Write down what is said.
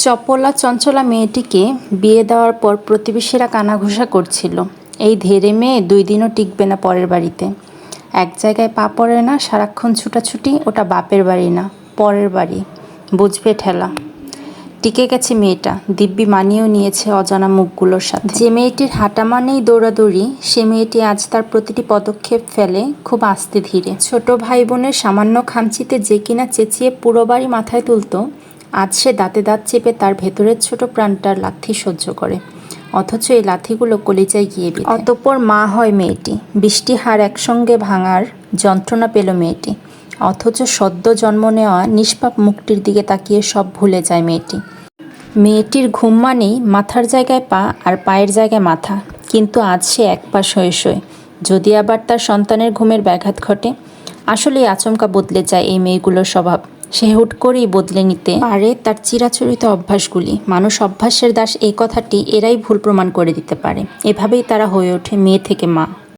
চপলা চঞ্চলা মেয়েটিকে বিয়ে দেওয়ার পর প্রতিবেশীরা কানাঘুষা করছিল, এই ধেড়ে মেয়ে 2 দিনও টিকবে না পরের বাড়িতে। এক জায়গায় পা পড়ে না, সারাক্ষণ ছুটাছুটি, ওটা বাপের বাড়ি না পরের বাড়ি, বুঝবে ঠেলা। টিকে গেছে মেয়েটা, দিব্যি মানিয়েও নিয়েছে অজানা মুখগুলোর সাথে। যে মেয়েটির হাঁটা মানেই দৌড়াদৌড়ি, সে মেয়েটি আজ তার প্রতিটি পদক্ষেপ ফেলে খুব আস্তে ধীরে। ছোট ভাই বোনের সামান্য খামচিতে যে কিনা চেঁচিয়ে পুরো বাড়ি মাথায় তুলত, আজ সে দাঁতে দাঁত চেপে তার ভেতরের ছোট প্রাণটার লাথি সহ্য করে, অথচ এই লাথিগুলো কলিজায় গিয়ে বিঁধে। অতঃপর মা হয় মেয়েটি, 20টি হাড় একসঙ্গে ভাঙার যন্ত্রণা পেল মেয়েটি, অথচ সদ্য জন্ম নেওয়া নিষ্পাপ মুখটির দিকে তাকিয়ে সব ভুলে যায় মেয়েটি। মেয়েটির ঘুম মানেই মাথার জায়গায় পা আর পায়ের জায়গায় মাথা, কিন্তু আজ সে এক পা শয়ে শয়ে। যদি আবার তার সন্তানের ঘুমের ব্যাঘাত ঘটে, আসলেই আচমকা বদলে যায় এই মেয়েগুলোর স্বভাব। সে হুট করেই বদলে নিতে পারে তার চিরাচরিত অভ্যাসগুলি। মানুষ অভ্যাসের দাস, এই কথাটি এরাই ভুল প্রমাণ করে দিতে পারে। এভাবেই তারা হয়ে ওঠে মেয়ে থেকে মা।